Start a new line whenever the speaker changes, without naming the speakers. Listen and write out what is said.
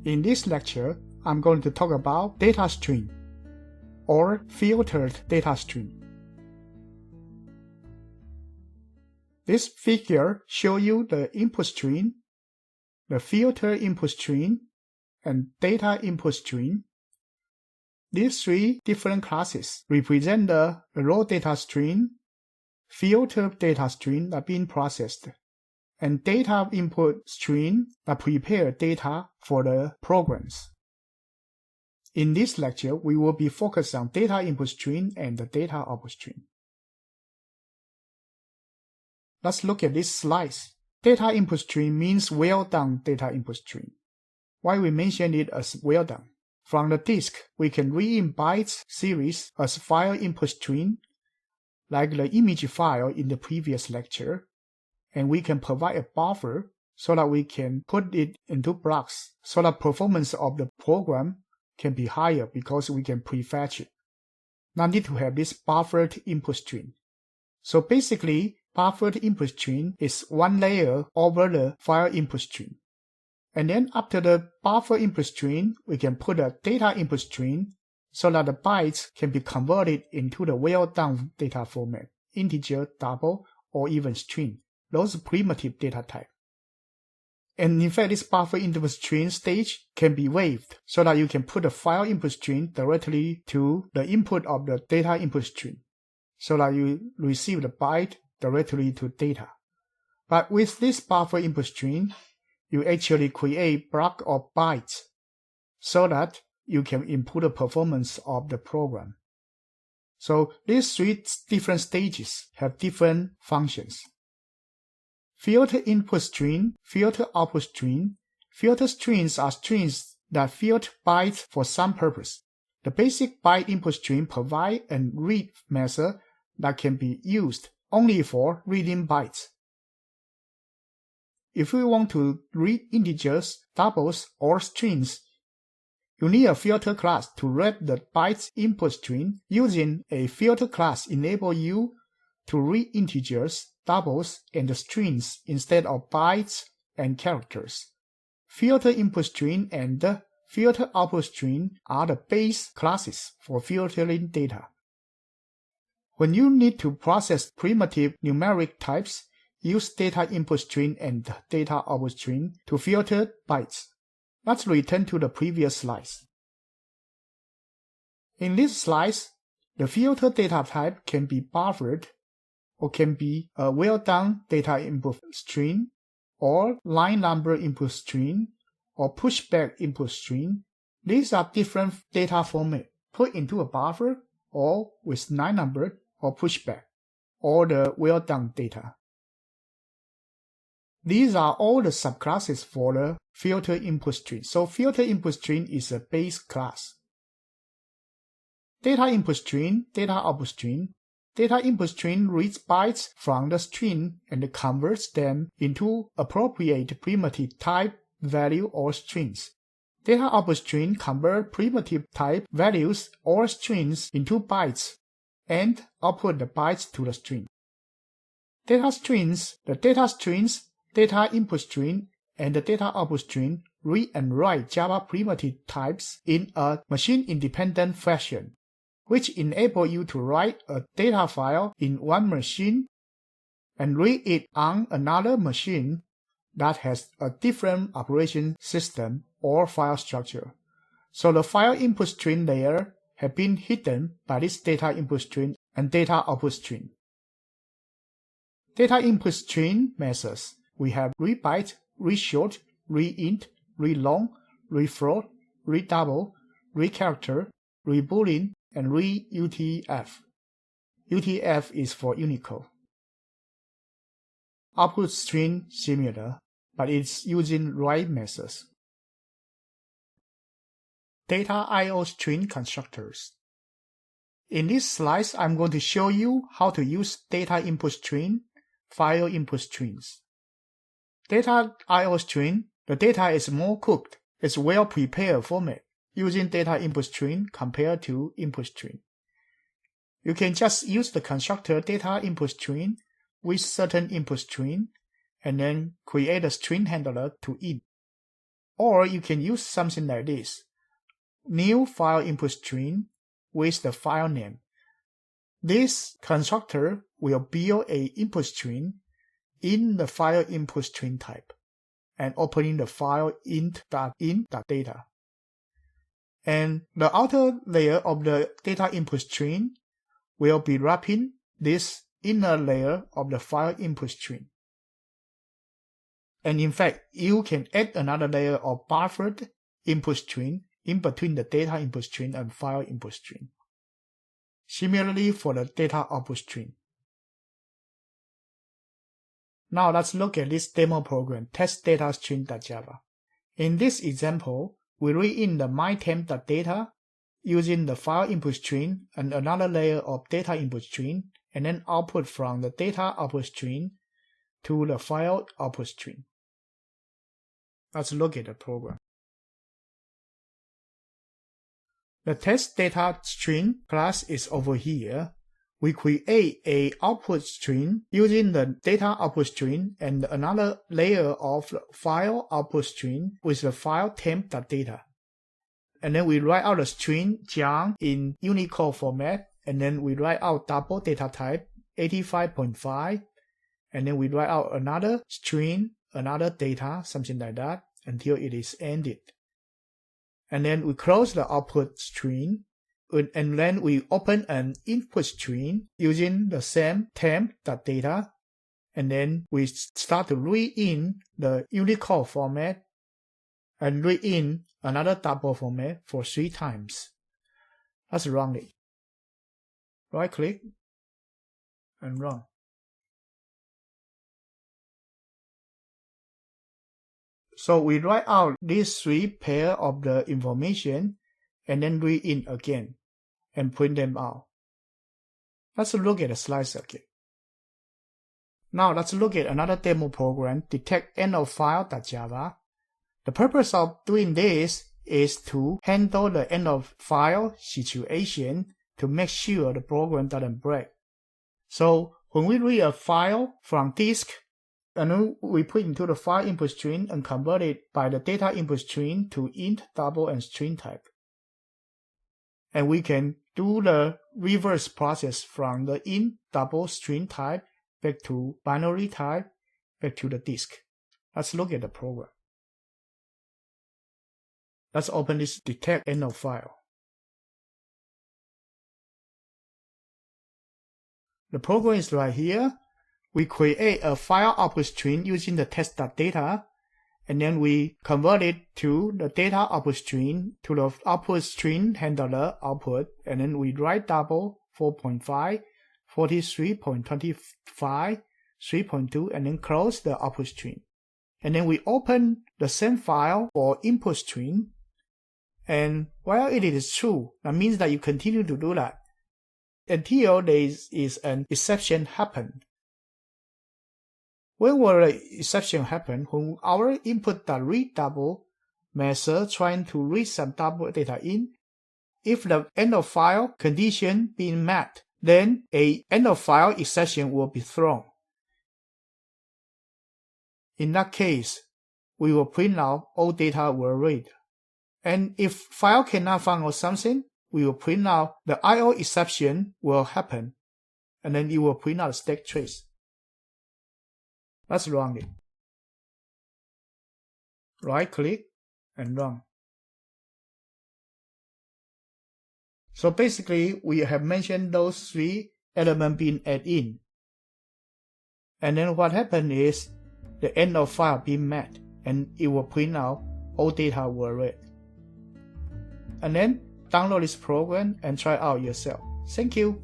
In this lecture, I'm going to talk about DataStream or filtered DataStream. This figure shows you the input stream, the filter input stream, and data input stream. These three different classes represent the raw data stream, filter data stream that being processed, and data input stream that prepare data for the programs. In this lecture, we will be focused on data input stream and the data output stream. Let's look at this slice. Data input stream means well-done data input stream. Why we mention it as well-done? From the disk, we can read in bytes series as file input stream, like the image file in the previous lecture, and we can provide a buffer so that we can put it into blocks so that performance of the program can be higher because we can prefetch it. Now need to have this buffered input stream. So basically, buffered input stream is one layer over the file input stream. And then after the buffer input stream, we can put a data input stream so that the bytes can be converted into the well-done data format, integer, double, or even string. Those primitive data type. And in fact, this buffer input stream stage can be waived so that you can put the file input stream directly to the input of the data input stream so that you receive the byte directly to data. But with this buffer input stream, you actually create block of bytes so that you can improve the performance of the program. So these three different stages have different functions. Filter input stream, filter output stream. Filter strings are strings that filter bytes for some purpose. The basic byte input stream provides a read method that can be used only for reading bytes. If we want to read integers, doubles, or strings, you need a filter class to read the bytes input stream. Using a filter class enables you to read integers, doubles, and strings instead of bytes and characters. Filter input stream and filter output stream are the base classes for filtering data. When you need to process primitive numeric types, use data input stream and data output stream to filter bytes. Let's return to the previous slides. In this slice, the filter data type can be buffered or can be a well-done data input stream or line number input stream or pushback input stream. These are different data formats put into a buffer or with line number or pushback or the well-done data. These are all the subclasses for the filter input stream. So filter input stream is a base class. Data input stream, data output stream. Data input stream reads bytes from the string and converts them into appropriate primitive type, value, or strings. Data output stream converts primitive type values or strings into bytes and output the bytes to the string. Data strings, the data strings, data input stream, and the data output stream read and write Java primitive types in a machine-independent fashion, which enable you to write a data file in one machine and read it on another machine that has a different operation system or file structure. So the file input stream layer have been hidden by this data input stream and data output stream. Data input stream methods. We have read byte, read short, read int, read long, read float, read double, read character, read boolean, and read UTF. UTF is for Unicode. Output stream similar, but it's using write methods. Data I/O stream constructors. In this slide, I'm going to show you how to use data input stream, file input streams. Data I/O stream, the data is more cooked. It's well-prepared format using data input stream compared to input stream. You can just use the constructor data input stream with certain input stream and then create a string handler to in. Or you can use something like this. New file input string with the file name. This constructor will build a input string in the file input string type and opening the file int.in.data. And the outer layer of the data input string will be wrapping this inner layer of the file input string. And in fact, you can add another layer of buffered input string in between the data input string and file input string. Similarly for the data output string. Now let's look at this demo program, test_datastream.java. In this example, we read in the myTemp.data using the file input string and another layer of data input string, and then output from the data output string to the file output string. Let's look at the program. The test_datastream class is over here. We create a output string using the data output string and another layer of file output string with the file temp.data. And then we write out the string Jiang in Unicode format, and then we write out double data type 85.5, and then we write out another string, another data, something like that, until it is ended. And then we close the output string, and then we open an input string using the same temp.data, and then we start to read in the Unicode format and read in another double format for 3 times. Let's run it. Right click and run. So we write out these 3 pairs of the information and then read in again and print them out. Let's look at the slides again. Now let's look at another demo program, detect end of file.java. The purpose of doing this is to handle the end of file situation to make sure the program doesn't break. So when we read a file from disk, and then we put into the file input string and convert it by the data input string to int, double, and string type. And we can do the reverse process from the int, double, string type back to binary type, back to the disk. Let's look at the program. Let's open this detect end of file. The program is right here. We create a file output string using the test.data, and then we convert it to the data output string to the output string handler output, and then we write double 4.5, 43.25, 3.2, and then close the output string. And then we open the same file for input string, and while it is true, that means that you continue to do that until there is an exception happen. When will the exception happen? When our input.read double method trying to read some double data in, if the end of file condition being met, then a end of file exception will be thrown. In that case, we will print out all data were read. And if file cannot find or something, we will print out the IO exception will happen, and then it will print out a stack trace. Let's run it. Right click and run. So basically, we have mentioned those 3 elements being added in. And then what happened is the end of file being met, and it will print out all data were read. And then download this program and try out yourself. Thank you.